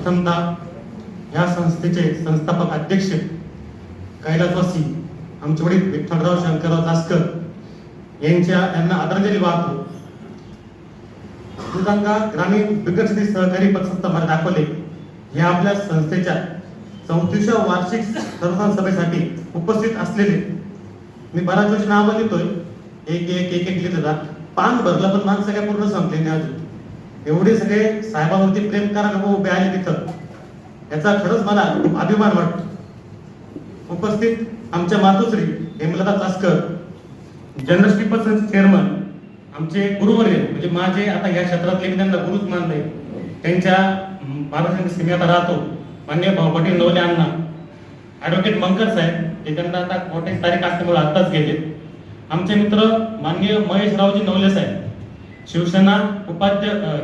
प्रथमतः या संस्थेचे संस्थापक अध्यक्ष कैलासवासी आमचे वडील विठ्ठलराव शंकरराव तासकर यांना आदरांजली वाहतो. सुधांगा ग्रामीण विकसित सहकारी पतसंस्था मला दाखवले हे आपल्या संस्थेच्या 34व्या वार्षिक सर्वसाधारण सभेसाठी उपस्थित असलेले, मी बऱ्याच वर्ष नाव लिहितोय, एक एक एक एक लिहित पान भरलं पण माणसं काय पूर्ण संपले नाही अजून. एवढे सगळे साहेबांवरती प्रेम करायला उभे आले तिथं, याचा खरंच मला खूप अभिमान वाटतो. उपस्थित आमच्या मातोश्री हेमलता तासकर, जनरल पतसंस्थेचे चेअरमन, आमचे गुरुवर्य म्हणजे माझे आता या क्षेत्रातले मी त्यांना गुरुच मानले, त्यांच्या महाराष्ट्र सीमेत राहतो मान्य भाऊ पाटील नवले अण्णा, ॲडव्होकेट मंकर साहेब, ते त्यांना आता कोणत्याही तारीख असल्यामुळे आत्ताच गेले. आमचे मित्र माननीय महेशरावजी नवले साहेब, शिवसेना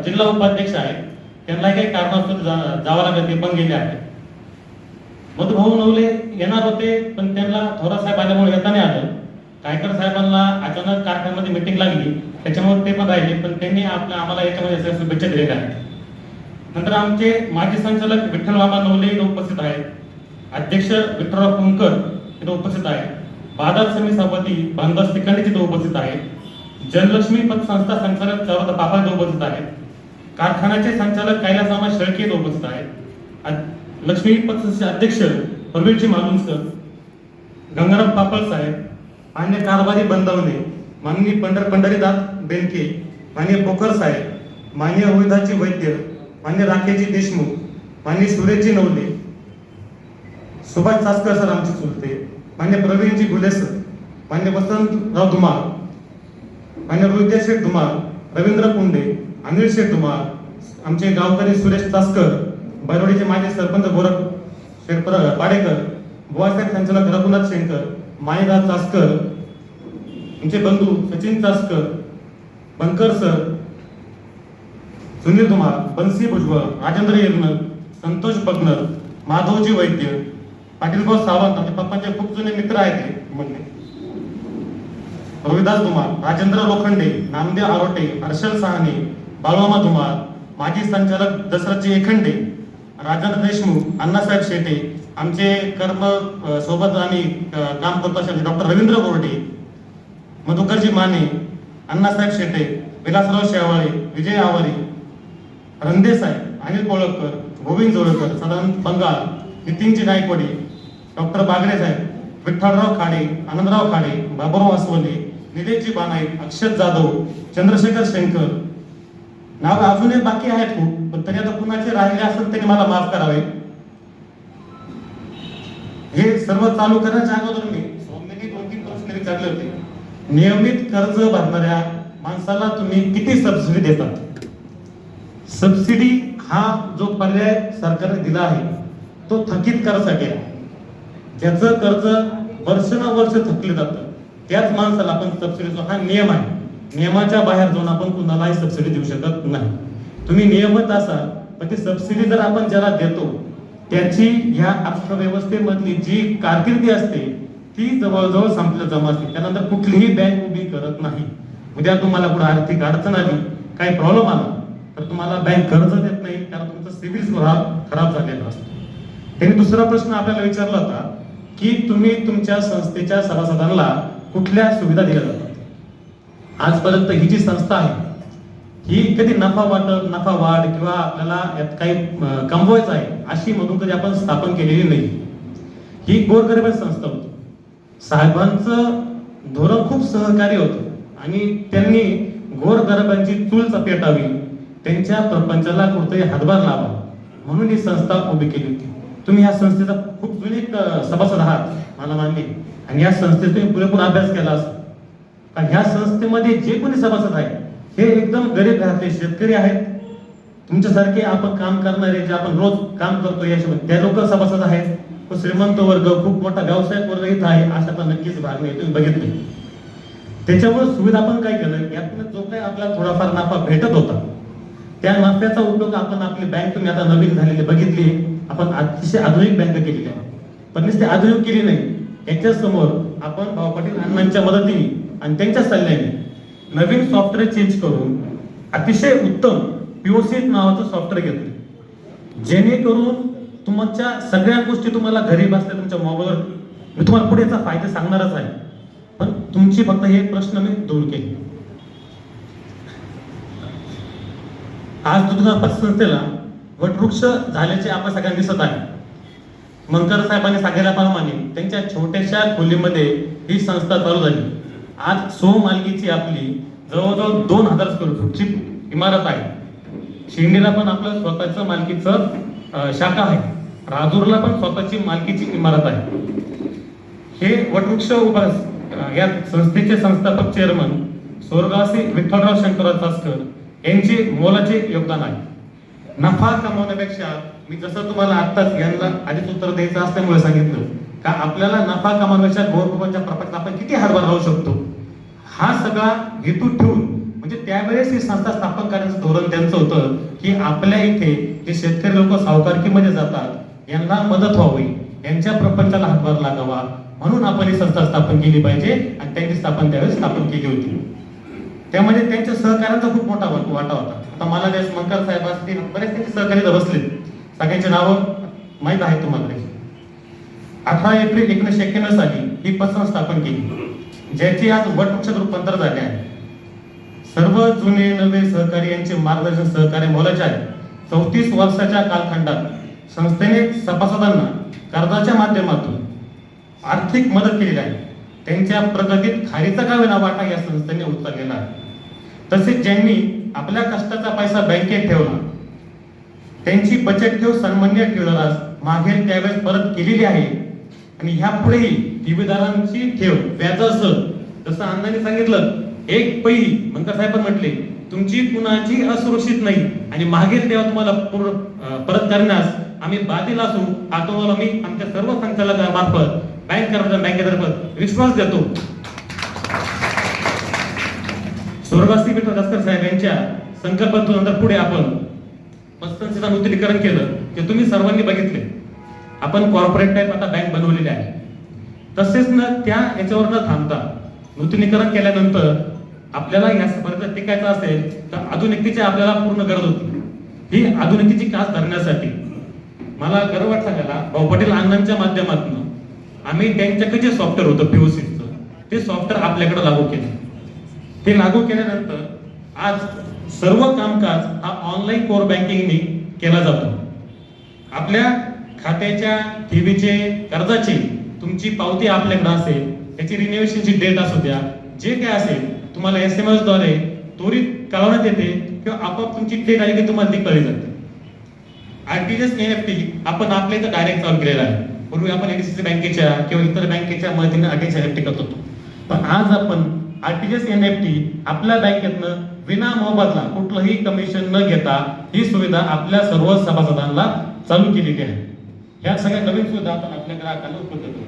जिल्हा उपाध्यक्ष आहेत, त्यांना काही कारणास्तव जावं लागलं, ते पण गेले आहेत. मधुभाऊ नवले येणार होते पण त्यांना थोरा साहेब आल्यामुळे येता नाही आलं. कायकर साहेबांना अचानक कारखान्यामध्ये मीटिंग लागली त्याच्यामुळे ते पण राहिले, पण त्यांनी आम्हाला याच्यामध्ये शुभेच्छा दिलेल्या आहेत. नंतर आमचे माजी संचालक विठ्ठल बाबा नवले इथे उपस्थित आहेत, अध्यक्ष विठ्ठलराव कुंकर इथे उपस्थित आहेत, बाजार समिती सभापती भानदास तिखंडे इथे उपस्थित आहेत, जनलक्ष्मी पतसंस्था संचालक चौरद पापा इथे उपस्थित आहेत, कारखान्याचे संचालक कैलासराव शेळके इथे उपस्थित आहेत, लक्ष्मी पतसंस्थेचे अध्यक्ष प्रवीणजी मालुंजकर, गंगाराम पापळ साहेब, मान्य कारभारी बंदवणे, माननीय पंढरीदास बेनके, मान्य पोखर साहेब, मान्य रोहिदासजी वैद्य, मान्य राकेशजी देशमुख, मान्य सुरेशजी नवले, सुभाष तासकर सर आमचे चुलते, मान्य प्रवीणजी गुले सर, मान्य वसंतराव धुमाळ, मान्य रोहित शेठ धुमाळ, रवींद्र कुंडे, अनिल शेठ धुमाळ, आमचे गावकरी सुरेश तासकर, बैरोडीचे माजी सरपंच गोरख शेरपर पाडेकर, बुवासाहेब संचालक रघुनाथ शेंकर, मायदास तासकर, आमचे बंधू सचिन तासकर, बनकर सर, सुनील धुमाळ, बंसी भुजबळ, राजेंद्र येरनर, संतोष बगनर, माधवजी वैद्य, पाटीलभाऊ सावंत, आमच्या पप्पांचे खूप जुने मित्र आहेत ते म्हणले, रविदास धुमाळ, राजेंद्र लोखंडे, नामदेव आरोटे, हर्षल साहने, बाळमामा धुमाळ, माजी संचालक दशरथजी एखंडे, राजेंद्र देशमुख, अण्णासाहेब शेटे, आमचे कर्म सोबत आम्ही काम करतो असे डॉक्टर रवींद्र बोर्डे, मधुकरजी माने, अण्णासाहेब शेटे, विलासराव शेवाळे, विजय आवारी, रंदे साहेब, अनिल कोळकर, गोविंद जोळकर, सदानंद बंगाल, नितीनजी नायकवाडी, डॉक्टर बागडे साहेब, विठ्ठलराव खाडे, आनंदराव खाडे, बाबुराव आसवले, निलेशजी बानाईत, अक्षत जाधव, चंद्रशेखर शेंकर, नाव अजूनही बाकी आहेत खूप, पण तरी आता कुणाचे राहिले असेल त्यांनी मला माफ करावे. हे सर्व चालू करण्याच्या अगोदर मी सौम्यने 2-3 प्रश्न विचारले होते. नियमित कर्ज भरणाऱ्या माणसाला तुम्ही किती सबसिडी देतात? सबसिडी हा जो पर्याय सरकारने दिला आहे तो थकीत कर्जासाठी आहे. ज्याचं कर्ज वर्षानुवर्ष थकले जातं त्याच माणसाला आपण सबसिडी, हा नियम आहे, नियमाच्या बाहेर जाऊन आपण कुणालाही सबसिडी देऊ शकत नाही. तुम्ही नियमित असाल पण ती सबसिडी जर आपण ज्याला देतो त्याची ह्या अर्थव्यवस्थेमधली जी कारकिर्दी असते ती जवळजवळ संपल्या जमा असते. त्यानंतर कुठलीही बँक उभी करत नाही. उद्या तुम्हाला कुठे आर्थिक अडचण आली, काही प्रॉब्लेम आला तर तुम्हाला बँक कर्ज देत नाही, कारण तुमचं सिबिल स्कोर खराब झालेला असतो. त्यांनी दुसरा प्रश्न आपल्याला विचारला होता की तुम्ही तुमच्या संस्थेच्या सभासदांना कुठल्या सुविधा दिल्या जातात? आजपर्यंत ही जी संस्था आहे ही कधी नफा वाढ किंवा आपल्याला यात काही कमवायचं आहे अशी म्हणून कधी आपण स्थापन केलेली नाही. ही गोरगरिबांची संस्था होती. साहेबांचं धोरण खूप सहकारी होतं आणि त्यांनी गोरगरिबांची चूल पेटावी, त्यांच्या प्रपंचाला कुठेतरी हातभार लावा म्हणून ही संस्था उभी केली होती. तुम्ही या संस्थेचा खूप जुनी सभासद आहात मला मान्य, आणि या संस्थेचा तुम्ही पुरेपूर अभ्यास केला असेल. कारण ह्या संस्थेमध्ये जे कोणी सभासद आहेत हे एकदम गरीब घरातले शेतकरी आहेत. तुमच्यासारखे आपण काम करणारे जे आपण रोज काम करतो याच्यामध्ये त्या लोक सभासद आहेत. श्रीमंत वर्ग, खूप मोठा व्यावसायिक वर्ग इथं आहे अशातला नक्कीच भाग नाही, तुम्ही बघितले. त्याच्यामुळे सुविधा आपण काय केलं, यातून जो काही आपल्याला थोडाफार नफा भेटत होता त्या नफ्याचा उपयोग आपण आपली बँक, तुम्ही आता नवीन झालेली बघितली, आपण अतिशय आधुनिक बँक केलेली आहे. पण नुसती आधुनिक केली नाही, याच्या समोर आपण भाऊ पाटील अण्णांच्या मदतीने आणि त्यांच्या सल्ल्याने नवीन सॉफ्टवेअर चेंज करून अतिशय उत्तम पीओसी नावाचं सॉफ्टवेअर घेतलं. जेणेकरून तुमच्या सगळ्या गोष्टी तुम्हाला घरी बसल्या तुमच्या मोबाईलवर मी तुम्हाला पुढे याचा फायदा सांगणारच आहे, पण तुमची फक्त हे प्रश्न मी दूर केले. आज दूध संस्थेला वटवृक्ष झाल्याचे आपण सगळ्यांना दिसत आहे. मंकर साहेबांनी सांगितल्याप्रमाणे त्यांच्या छोट्याशा खोलीमध्ये ही संस्था चालू झाली. आज 100 मालकीची आपली जवळजवळ 2000 स्क्वेअर फूटची इमारत आहे. शिर्डीला पण आपलं स्वतःचं मालकीचं शाखा आहे. राजूरला पण स्वतःची मालकीची इमारत आहे. हे वटवृक्ष या संस्थेचे संस्थापक चेअरमन स्वर्गवासी विठ्ठलराव शंकरराव चासकर यांचे मोलाचे योगदान आहे. नफा कमवण्यापेक्षा मी जसं तुम्हाला आत्ताच यांना आधीच उत्तर द्यायचं असल्यामुळे सांगितलं का आपल्याला नफा कमवण्यापेक्षा गोरगरिबांच्या प्रपंचात आपण किती हातभार लावू शकतो, हा सगळा हेतू ठेवून म्हणजे त्यावेळेस ही संस्था स्थापन करण्याचं धोरण त्यांचं होतं की आपल्या इथे जे शेतकरी लोक सावकारकीमध्ये जातात यांना मदत व्हावी, यांच्या प्रपंचाला हातभार लागावा, म्हणून आपण ही संस्था स्थापन केली पाहिजे आणि त्यांची स्थापन त्यावेळेस स्थापन केली होती. त्यामध्ये त्यांच्या सहकार्यांचा खूप मोठा वाटा होता. आता मला देश मंकर साहेब असतील, बरेच त्यांचे सहकारी बसले, सगळ्यांची नावं माहीत आहेत तुम्हाला. 18 एप्रिल 1991 साली ही पतसंस्था स्थापन केली, ज्याची आज वटवृक्षात रूपांतर झाले आहे. सर्व जुने नवे सहकारी यांचे मार्गदर्शन सहकार्य मोलाचे आहे. 34 वर्षाच्या कालखंडात संस्थेने सभासदांना कर्जाच्या माध्यमातून आर्थिक मदत केलेली आहे. त्यांच्या प्रगतीत खारीचा का विना वाटा या संस्थेने उचललेला आहे. तसेच ज्यांनी आपल्या कष्टाचा पैसा बँकेत ठेवला त्यांची बचत ठेव सन्मान्य ठेवणारास मागेल त्यावेळेस परत केलेली आहे आणि ह्यापुढेही ठेवीदारांची ठेव व्याजासह जसं अण्णांनी सांगितलं 1 पै मंकर साहेब म्हटले तुमची कुणाची असुरक्षित नाही आणि मागेल तेव्हा तुम्हाला परत करण्यास आम्ही बातील असू, हा तुम्हाला मी आमच्या सर्व संचालकांमार्फत बँकेतर्फे विश्वास देतो. स्वर्गवासी विठ्ठल चासकर साहेब यांच्या संकल्पातून नंतर पुढे आपण पतसंस्थेचं नूतनीकरण केलं ते तुम्ही सर्वांनी बघितले. आपण कॉर्पोरेट टाईप आता बँक बनवलेली आहे. तसेच न त्या याच्यावर न थांबता नूतनीकरण केल्यानंतर आपल्याला या स्पर्धेत टिकायचं असेल तर आधुनिकतेची आपल्याला पूर्ण गरज होती. ही आधुनिकतेची कास धरण्यासाठी मला गर्व वाटत सांगायला भाऊ पटेल अण्णांच्या माध्यमातून आम्ही त्यांच्याकडे जे सॉफ्टवेअर होतं पीओसीचं ते सॉफ्टवेअर आपल्याकडे लागू केलं. ते लागू केल्यानंतर आज सर्व कामकाज हा ऑनलाईन कोर बँकिंगने केला जातो. आपल्या खात्याच्या ठेवीचे कर्जाची तुमची पावती आपल्याकडे असेल, त्याची रिन्युएशनची डेट असू द्या, जे काय असेल तुम्हाला SMS द्वारे त्वरित कळवण्यात येते किंवा आपोआप तुमची डेट आली की तुम्हाला ती कळली जाते. RTGS NEFT आपण आपल्या इथं डायरेक्ट चालू केलेला आहे. पूर्वी आपण ADCC बँकेच्या किंवा इतर बँकेच्या मदतीने RTGS NEFT करत होतो, पण आज आपण RTGS NEFT आपल्या बँकेतनं विना मोबदला कुठलंही कमिशन न घेता ही सुविधा आपल्या सर्व सभासदांना चालू केलेली आहे. ह्या सगळ्या नवीन सुविधा आपण आपल्या ग्राहकांना उपलब्ध करू.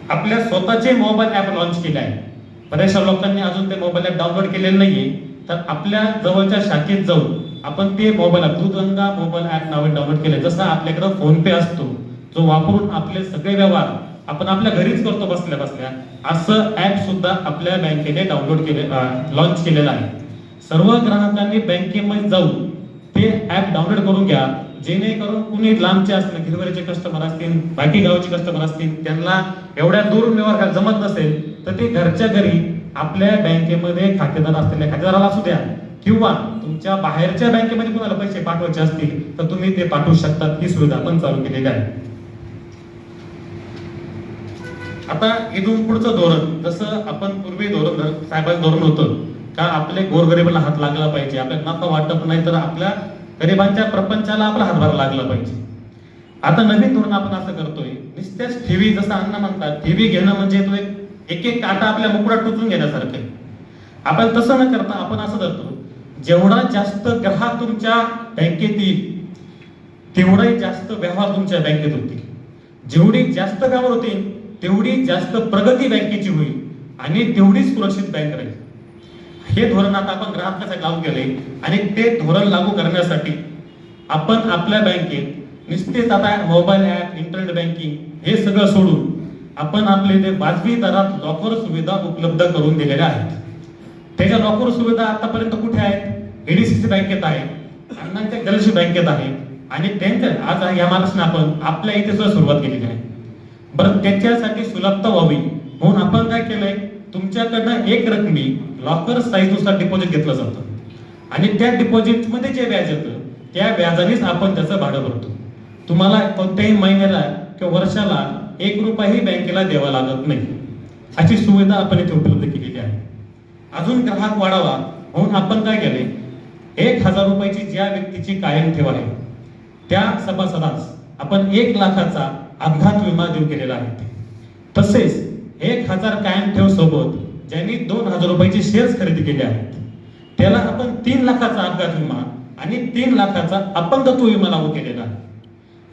आपल्या स्वतःचे मोबाईल ऍप लॉन्च केले आहे. बऱ्याचशा लोकांनी अजून ते मोबाईल ऍप डाउनलोड केलेले नाहीये, तर आपल्या जवळच्या शाखेत जाऊन आपण ते mobile app Doodhganga mobile app नावे डाउनलोड केले. जसं आपल्याकडे फोन पे असतो जो वापरून आपले सगळे व्यवहार आपण आपल्या घरीच करतो बसल्या बसल्या, असं ऍप सुद्धा आपल्या बँकेने डाउनलोड केले लॉन्च केलेलं आहे. सर्व ग्राहकांनी बँकेमध्ये जाऊन ते ऍप डाउनलोड करून घ्या, जेणेकरून कुणी लांबचे असतील, गिरवरीचे कस्टमर असतील, बाकी गावचे कस्टमर असतील, त्यांना एवढ्या दूर व्यवहार जमत नसेल तर ते घरच्या घरी आपल्या बँकेमध्ये खातेदार असलेल्या खातेदाराला असू द्या किंवा तुमच्या बाहेरच्या बँकेमध्ये कुणाला पैसे पाठवायचे असतील तर तुम्ही ते पाठवू शकतात. ही सुविधा आपण चालू केलेली आहे. आता इथून पुढचं धोरण, जसं आपण पूर्वी धोरण साहेबांचं धोरण होतं का आपले गोरगरिबांना हात लागला पाहिजे, आपल्याला नफा वाटप नाही तर आपल्या गरिबांच्या प्रपंचाला आपला हातभार लागला पाहिजे. आता नवीन धोरण आपण असं करतोय, नुसत्याच ठेवी, जसं अण्णा म्हणतात ठेवी घेणं म्हणजे तो एक एक काटा आपल्या मुकुटात टोचून घेण्यासारखं. आपण तसं न करता आपण असं करतो, जेवढा जास्त ग्राहक तुमच्या बँकेत येईल तेवढाही जास्त व्यवहार तुमच्या बँकेत होतील. जेवढी जास्त व्यवहार होतील तेवढी जास्त प्रगती बँकेची होईल आणि तेवढीच सुरक्षित बँक राहील. हे धोरण आता आपण ग्राहकासाठी लागू केले आणि ते धोरण लागू करण्यासाठी आपण आपल्या बँकेत नुसतेच आता मोबाईल ऍप, इंटरनेट बँकिंग हे सगळं सोडून आपण आपले ते वाजवी दरात लॉकर सुविधा उपलब्ध करून दिलेल्या आहेत. त्याच्या लॉकर सुविधा आतापर्यंत कुठे आहेत? ADCC बँकेत आहे, अण्णांच्या जलशी बँकेत आहे, आणि त्यांच्या आज या मार्क्सने आपण आपल्या इथे सुद्धा सुरुवात केलेली आहे. बरं, त्याच्यासाठी सुलभता व्हावी म्हणून आपण काय केलंय, तुमच्याकडनं एक रकमी लॉकर साईज नुसार डिपॉझिट घेतलं जातं आणि त्या डिपॉझिट मध्ये जे व्याज येतं त्या व्याजानेच आपण त्याचं भाडं भरतो. तुम्हाला कोणत्याही महिन्याला किंवा वर्षाला 1 रुपयाही बँकेला द्यावा लागत नाही, अशी सुविधा आपण इथे उपलब्ध केलेली आहे. अजून ग्राहक वाढावा म्हणून आपण काय केले, 1,000 रुपयाची ज्या व्यक्तीची कायम ठेव आहे त्या सभासदास आपण 1 लाखाचा अपघात विमा देऊ केलेला आहे. तसेच 1,000 कायम ठेव सोबत ज्यांनी 2,000 रुपयाची शेअर्स खरेदी केले आहेत त्याला आपण 3 लाखाचा अपघात विमा आणि 3 लाखाचा अपंगत्व विमा लागू केलेला आहे.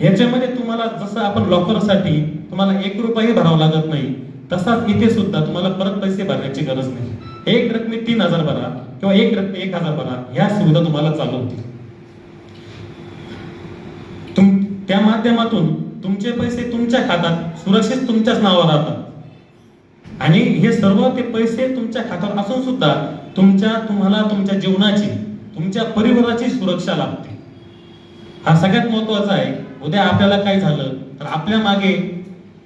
याच्यामध्ये तुम्हाला जसं आपण लॉकरसाठी तुम्हाला 1 रुपयाही भरावा लागत नाही, तसाच इथे सुद्धा तुम्हाला परत पैसे भरण्याची गरज नाही. एक रकमी 3,000 भरा किंवा एक रकमी 1,000 भरा, ह्या सुविधा तुम्हाला चालू होतील. त्या माध्यमातून तुमचे पैसे तुमच्या खात्यात सुरक्षित तुमच्याच नावावर राहतात आणि हे सर्व ते पैसे तुमच्या खात्यावर असून सुद्धा तुम्हाला तुमच्या जीवनाची, तुमच्या परिवाराची सुरक्षा लाभते. हा सगळ्यात महत्वाचा आहे. उद्या आपल्याला काय झालं तर आपल्या मागे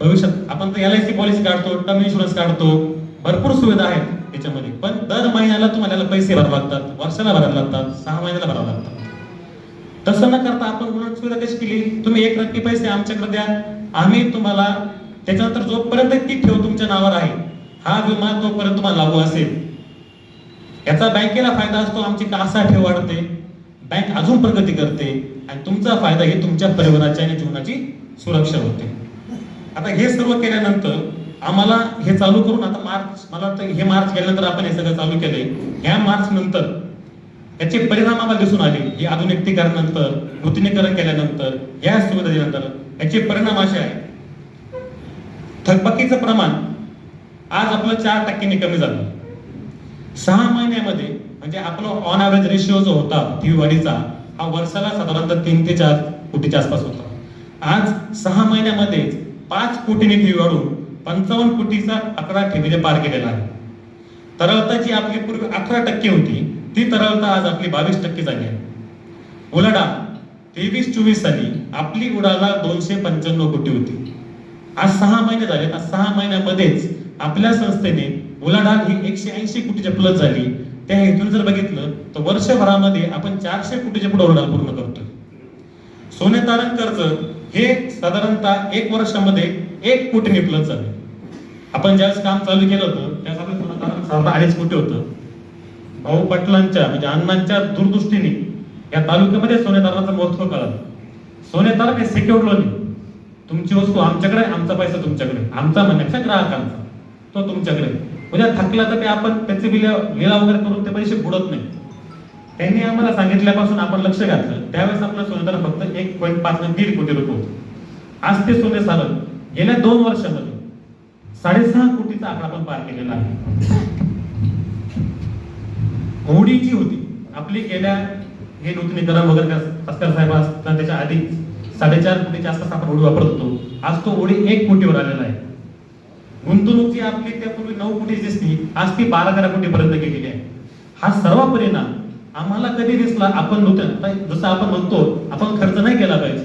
भविष्यात आपण तर LIC पॉलिसी काढतो, टर्म इन्शुरन्स काढतो, भरपूर सुविधा आहेत त्याच्यामध्ये, पण दर महिन्याला तुम्हाला पैसे भरावे लागतात, वर्षाला भरावे लागतात, 6 महिन्याला भरावे लागतात. तसं न करता आपण उलट सुविधा कशी केली, तुम्ही 1 रकमी पैसे आमच्याकडे द्या, आम्ही तुम्हाला त्याच्यानंतर जोपर्यंत ती ठेव तुमच्या नावावर आहे हा विमा तोपर्यंत तुम्हाला लागू असेल. याचा बँकेला फायदा असतो, आमची कासा ठेव वाढते, बँक अजून प्रगती करते आणि तुमचा फायदा हे तुमच्या परिवाराच्या आणि जीवनाची सुरक्षा होते. आता हे सर्व केल्यानंतर आम्हाला हे चालू करून आता मला वाटतं हे मार्च गेल्यानंतर आपण हे सगळं चालू केलंय. ह्या मार्च नंतर याचे परिणाम आम्हाला दिसून आले. हे आधुनिकीकरणानंतर, नूतनीकरण केल्यानंतर, या सुविधा दिल्यानंतर याचे परिणाम असे आहे, थकबाकीचं प्रमाण आज आपलं 4% कमी झालं. 6 महिन्यामध्ये म्हणजे आपला ऑन ॲव्हरेज रेशिओ जो होता ठेवी वाढीचा हा वर्षाला साधारणतः 3 ते 4 कोटीच्या आसपास होता. आज 6 महिन्यामध्ये 5 कोटीने ठेवी वाढून 55 कोटीचा आकडा ठेवीने पार केलेला आहे. तरलता जी आपली पूर्वी 18% होती ती तरलता आज आपली 22% झाली आहे. उलाढाल 23-24 साली आपली उडाला 295 कोटी होती. आज 6 महिने झाले. आज 6 महिन्यामध्येच आपल्या संस्थेने उलाढाल ही 180 कोटीच्या प्लस झाली. त्या हेतून जर बघितलं तर वर्षभरामध्ये आपण 400 कोटीच्या पुढे उलाढाल पूर्ण करतोय. सोने तारण कर्ज हे साधारणतः 1 वर्षामध्ये 1 कोटीने प्लस झाले. आपण ज्यावेळेस काम चालू केलं होतं त्यावेळेस आपलं सोने तारण 2.5 कोटी होतं. भाऊ पाटलांच्या म्हणजे अण्णांच्या दूरदृष्टीने या तालुक्यामध्ये सोने तारणाचं महत्व कळलं. सोने तारण हे सिक्युर्ड लोन, तुमची वस्तू आमच्याकडे, आमचा पैसा तुमच्याकडे, आमचा म्हणण्यापेक्षा ग्राहकांचा तो तुमच्याकडे. उद्या थकला तर ते आपण त्याचे लिलाव वगैरे करून ते पैसे बुडत नाही. त्यांनी आम्हाला सांगितल्यापासून आपण लक्ष घातलं त्यावेळेस आपलं सोने तारण फक्त 1.5 ते 1.5 कोटी रुपये होतं. आज ते सोने तारण गेल्या 2 वर्षामध्ये 6.5 कोटीचा आकडा आपण पार केलेला आहे. होडी जी होती आपली गेल्या हे नूतनीकरण वगैरे अस्कर साहेब असताना त्याच्या आधी 4.5 कोटीच्या आसपास आपण होडी वापरत होतो. आज तो होडी 1 कोटीवर आलेला आहे. गुंतवणूक जी आपली त्यापूर्वी 9 कोटी दिसती आज ती 12-13 कोटीपर्यंत गेलेली आहे. हा सर्व परिणाम आम्हाला कधी दिसला, आपण जसं आपण म्हणतो आपण खर्च नाही केला पाहिजे,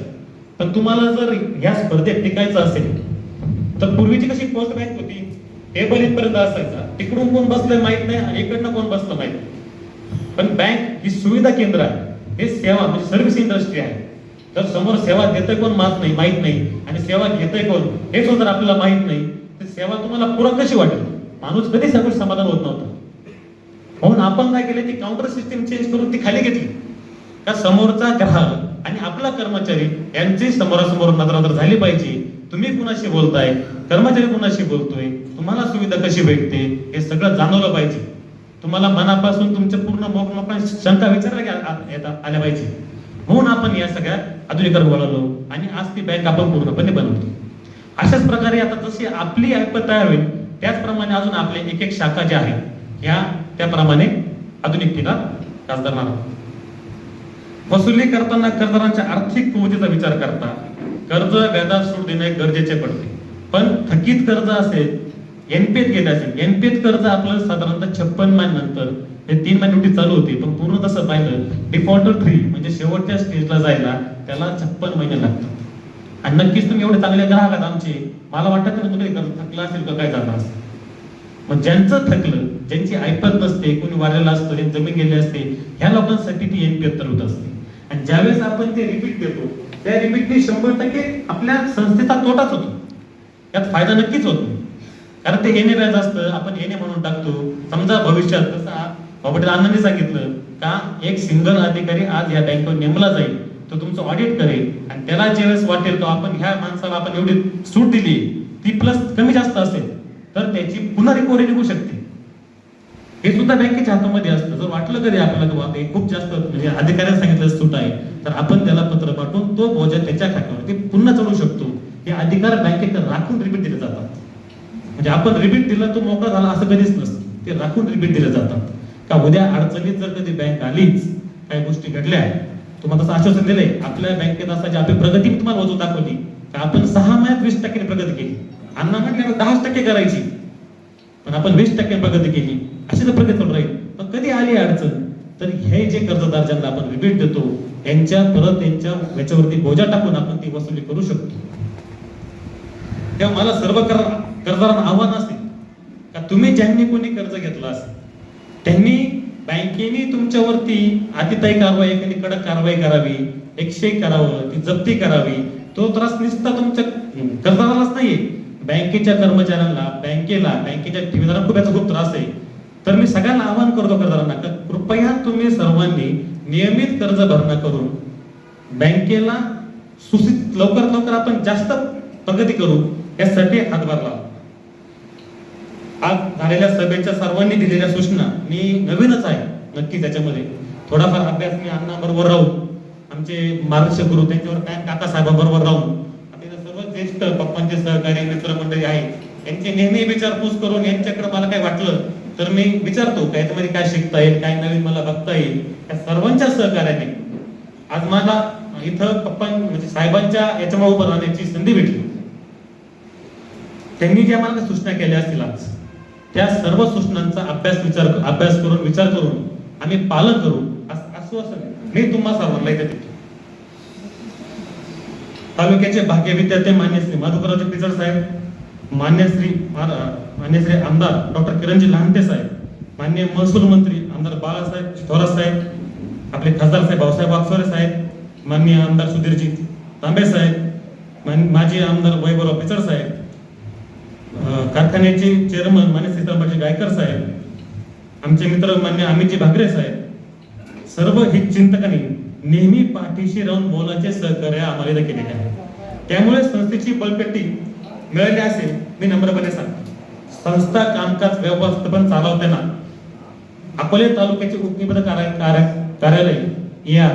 पण तुम्हाला जर या स्पर्धेत टिकायचं असेल तर पूर्वीची कशी पोस्ट बँक होती, टेबल इथपर्यंत असायचा, तिकडून कोण बसलंय माहित नाही आणि इकडनं कोण बसलं माहित नाही. पण बँक ही सुविधा केंद्र आहे, हे सेवा म्हणजे सर्व्हिस इंडस्ट्री आहे. तर समोर सेवा देतोय कोण माहित नाही आणि सेवा घेतोय कोण हे सुद्धा आपल्याला माहित नाही, तर सेवा तुम्हाला पूरक कशी वाटेल? माणूस कधी सगळं समाधान होत नव्हतं. म्हणून आपण काय केलं, ती काउंटर सिस्टीम चेंज करून ती खाली घेतली का समोरचा ग्राहक आणि आपला कर्मचारी यांची समोरासमोर नजरानजर झाली पाहिजे. तुम्ही कुणाशी बोलताय, कर्मचारी कुणाशी बोलतोय, तुम्हाला सुविधा कशी भेटते हे सगळं जाणवलं पाहिजे. तुम्हाला मनापासून तुमच्या पूर्ण मोकळ्या शंका विचारल्या आल्या पाहिजे. म्हणून आपण या सगळ्या आधुनिकरण वळवलो आणि आज ती बँक आपण पूर्णपणे बनवतो. अशाच प्रकारे आता जशी आपली ऍप तयार होईल त्याचप्रमाणे अजून आपले एक शाखा ज्या आहेत ह्या त्याप्रमाणे आधुनिकतेला कास धरणार आहोत. वसुली करताना कर्जदारांच्या आर्थिक कुवतीचा विचार करता कर्ज व्याजात सूट देणे गरजेचे पडते. पण थकीत कर्ज असेल, एनपीएत घेत असेल, एनपीएत कर्ज आपलं साधारणतः 56 महिन्यानंतर हे 3 महिने नोटीस चालू होती, पण पूर्ण तसं पाहिलं डिफॉल्टर 3 म्हणजे शेवटच्या स्टेजला जायला त्याला 56 महिने लागतात. आणि नक्कीच तुम्ही एवढे चांगले ग्राहक आहात आमचे, मला वाटत नाही तुम्ही थकला असेल का काय झालं असेल. मग ज्यांचं थकलं, ज्यांची ऐपत नसते, कोणी वारलेला असतं, ज्यांची जमीन गेली असते, ह्या लोकांसाठी ती एनपीएफ तरतूद असते. आणि ज्यावेळेस आपण ते रिपीट देतो, त्या रिपीटने 100% आपल्या संस्थेचा तोटाच होतो, यात फायदा नक्कीच होतो. कारण ते येणे व्याज असतं, आपण येणे म्हणून टाकतो. समजा भविष्यात जसं बाबा अण्णांनी सांगितलं का एक सिंगल अधिकारी आज या बँकेवर नेमला जाईल, तो तुमचं ऑडिट करेल आणि त्याला ज्यावेळेस वाटेल तो आपण ह्या माणसाला आपण एवढी सूट दिली, ती प्लस कमी जास्त असेल तर त्याची पुन्हा रिकव्हरी निघू शकते. हे सुद्धा बँकेच्या हातामध्ये असतं. जर वाटलं कधी आपल्याला की खूप जास्त म्हणजे अधिकाऱ्याने सांगितलं सूट आहे, तर आपण त्याला पत्र पाठवून तो बोजा त्याच्या खात्यावरती पुन्हा चढवू शकतो. हे अधिकार बँकेकडे राखून रिपीट दिले जातात. म्हणजे आपण रिपीट दिलं तो मोकळा झाला असं कधीच नसतं, ते राखून रिपीट दिले जातात. का उद्या अडचणीत जर कधी बँक आलीच, काही गोष्टी घडल्या, तुम्हाला तसं आश्वासन दिलंय आपल्या बँकेत असायची आपली प्रगती मी तुम्हाला वजून दाखवली का आपण 6 महिन्यात 20% प्रगती केली. अण्णा म्हटलं 10% करायची, पण आपण 20% प्रगती केली. अशी तर प्रगती चालू राहील. पण कधी आली अडचण तर हे जे कर्जदार ज्यांना आपण रिपीट देतो यांच्या परत यांच्या याच्यावरती बोजा टाकून आपण ती वसुली करू शकतो. तेव्हा मला सर्व कर्जदारांना आव्हान असेल का तुम्ही ज्यांनी कोणी कर्ज घेतलं असेल त्यांनी बँकेने तुमच्यावरती अतिताई कारवाई, एखादी कडक कारवाई करावी, 101 करावं, ती जप्ती करावी. तो त्रास नुसता तुमच्या कर्जदारालाच नाहीये, बँकेच्या कर्मचाऱ्यांना, बँकेच्या ठेवीदारांना खूप याचा खूप त्रास आहे. तर मी सगळ्यांना आवाहन करतो कर्जदारांना का कृपया तुम्ही सर्वांनी नियमित कर्ज भरणा करून बँकेला सुसित लवकर आपण जास्त प्रगती करू यासाठी हातभार लावा. आज झालेल्या सभेच्या सर्वांनी दिलेल्या सूचना मी नवीनच आहे, नक्की त्याच्यामध्ये थोडाफार अभ्यास मी अण्णांबरोबर राहून, आमचे मार्गदर्शक गुरु त्यांच्यावर काय काका साहेबांबरोबर राहून, आपले सर्व ज्येष्ठ पप्पांचे सहकारी मित्रमंडळी आहेत यांची नेहमी विचारपूस करून यांच्याकडे मला काय वाटलं तर मी विचारतो का याच्यामध्ये काय शिकता येईल, काय नवीन मला बघता येईल. या सर्वांच्या सहकार्याने आज मला इथं पप्पा म्हणजे साहेबांच्या याच्यामुळे उभं राहण्याची संधी भेटली. त्यांनी ज्या मला सूचना केल्या असतील आज त्या सर्व सूचनांचा अभ्यास करून विचार करून आम्ही पालन करू असं मी तुम्हा सर्वांना इथे देतो. तालुक्याचे भाग्य विद्यार्थी मान्य श्री मधुकरराव पिचड साहेब, मान्य श्री आमदार डॉक्टर किरणजी लहानते साहेब, मान्य महसूल मंत्री आमदार बाळासाहेब थोरात साहेब, आपले खासदार साहेब भाऊसाहेब वागचौरे साहेब, माननीय आमदार सुधीरजी तांबे साहेब, माजी आमदार वैभवराव पिचड साहेब, कारखान्याचे चेअरमन मान्य सीतारामजी गायकर साहेब, आमचे मित्र मान्य अमितजी भागरे साहेब, सर्व हितचिंतकांनी नेहमी पाठीशी राहून मोलाचे सहकार्य आम्हाला केलेले आहे. त्यामुळे संस्थेची बळकटी मिळाली असेल मी नम्रपणे सांगतो. संस्था कामकाज व्यवस्थापन चालवताना अकोले तालुक्याचे उपनिबंधक कार्यालय या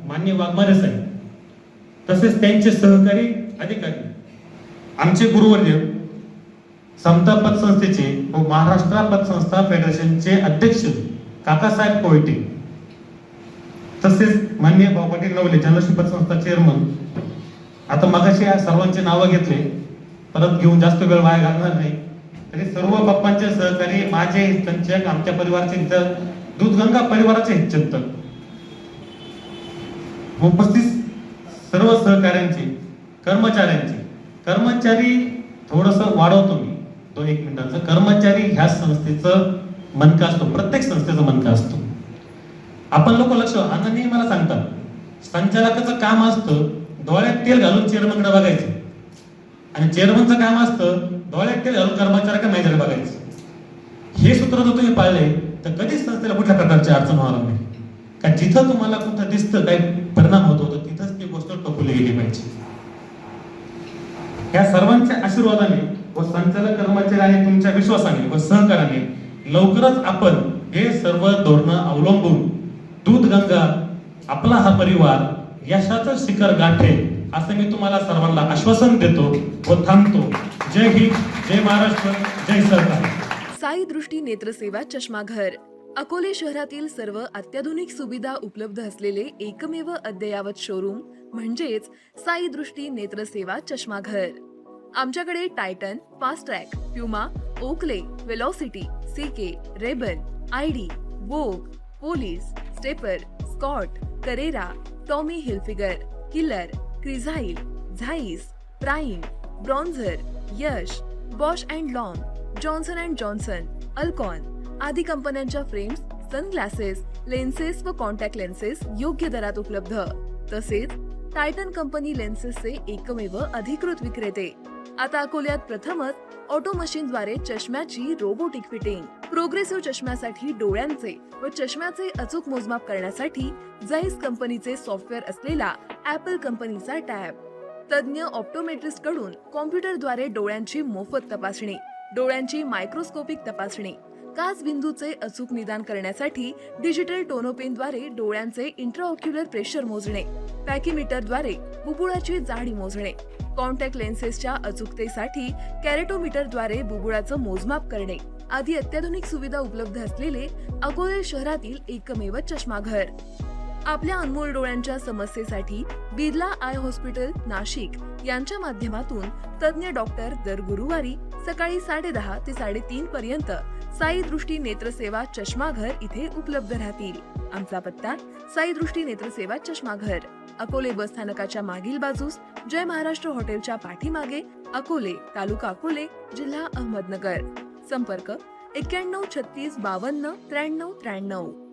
मान्य वाघमारे साहेब तसेच त्यांचे सहकारी अधिकारी, आमचे गुरुवर्य समता पतसंस्थेचे व महाराष्ट्र पतसंस्था फेडरेशनचे अध्यक्ष काकासाहेब कोयटे, तसेच मान्य भाऊ पाटील नवले जनलक्ष्मी पतसंस्था चेअरमन. आता मगाशी या सर्वांचे नावं घेतले, परत घेऊन जास्त वेळ वाया घालणार नाही. तरी सर्व पप्पांचे सहकारी, माझे हितचिंतक, आमच्या परिवाराचे दूधगंगा परिवाराचे हितचिंतक, उपस्थित सर्व सहकाऱ्यांचे, कर्मचारी थोडस वाढवतो मी 2-1 मिनिटांचं. कर्मचारी ह्या संस्थेचं मनका असतो, प्रत्येक संस्थेचं मनका असतो. आपण लोक लक्ष आणि मला सांगतात संचालकाचं काम असतं डोळ्यात तेल घालून चेअरमनकडे बघायचं आणि चेअरमनचं काम असतं डोळ्यात तेल घालून कर्मचाऱ्याकडे मॅनेजर बघायचं. हे सूत्र जर तुम्ही पाळले तर कधीच संस्थेला कुठल्या प्रकारची अडचण होणार नाही. का जिथं तुम्हाला कुठं दिसतं काही परिणाम होतो तर तिथंच ती गोष्ट टोकली गेली पाहिजे. या सर्वांच्या आशीर्वादाने व संचालक कर्मचारी आणि तुमच्या विश्वासाने व सहकार्याने लवकरच आपण हे सर्व धोरणं अवलंबून दूधगंगा आपला हा परिवार यशाचं शिखर गाठेल असं मी तुम्हाला सर्वांना आश्वासन देतो व थांबतो. जय हिंद, जय महाराष्ट्र, जय सरकार. साई दृष्टी नेत्रसेवा चष्माघर अकोले शहरातील सर्व अत्याधुनिक सुविधा उपलब्ध असलेले एकमेव अद्ययावत शोरूम म्हणजेच साई दृष्टी नेत्रसेवा चष्माघर. आमच्याकडे Titan, fast track, Puma, Oakley, Velocity, CK, Rayban, ID, Vogue, Police, Stepper, Scott, Carrera, Tommy Hilfiger, Killer, Crizal, Zeiss, Prime, Bronzer, Yash, Bausch and Lomb, Johnson and Johnson, Alcon आदी कंपन्यांच्या फ्रेम्स, सनग्लासेस, लेन्सेस व contact lenses योग्य दरात उपलब्ध. तसेच Titan company लेन्सेसचे एकमेव अधिकृत विक्रेते. आता अकोल्यात प्रथमच ऑटो मशीनद्वारे चष्म्याची रोबोटिक फिटिंग. प्रोग्रेसिव्ह चष्म्यासाठी डोळ्यांचे व चष्म्याचे अचूक मोजमाप करण्यासाठी जाईस कंपनीचे सॉफ्टवेअर असलेला ऍपल कंपनीचा टॅब. तज्ञ ऑप्टोमेट्रिस्ट कडून कॉम्प्युटरद्वारे डोळ्यांची मोफत तपासणी, डोळ्यांची मायक्रोस्कोपिक तपासणी, काच बिंदूचे अचूक निदान करण्यासाठी डिजिटल टोनोपेनद्वारे डोळ्यांचे इंट्राऑक्युलर प्रेशर मोजणे, पॅकीमीटरद्वारे बुबुळाची जाडी मोजणे, कॉन्टॅक्ट लेन्सेसच्या अचूकतेसाठी कॅरेटोमीटरद्वारे बुबुळाचं मोजमाप करणे आदी अत्याधुनिक सुविधा उपलब्ध असलेले अकोले शहरातील एकमेव चष्माघर. आपल्या अनमोल डोळ्यांच्या समस्येसाठी बिर्ला आय हॉस्पिटल नाशिक यांच्या माध्यमातून तज्ञ डॉक्टर दर गुरुवारी सकाळी 10:30 ते 3:30 पर्यंत साई दृष्टी नेत्रसेवा चष्माघर इथे उपलब्ध राहतील. आमचा पत्ता साई दृष्टी नेत्रसेवा चष्माघर, अकोले बस स्थानकाच्या मागील बाजूस, जय महाराष्ट्र हॉटेलच्या पाठीमागे, अकोले, तालुका अकोले, जिल्हा अहमदनगर. संपर्क 91 36 52 93 93.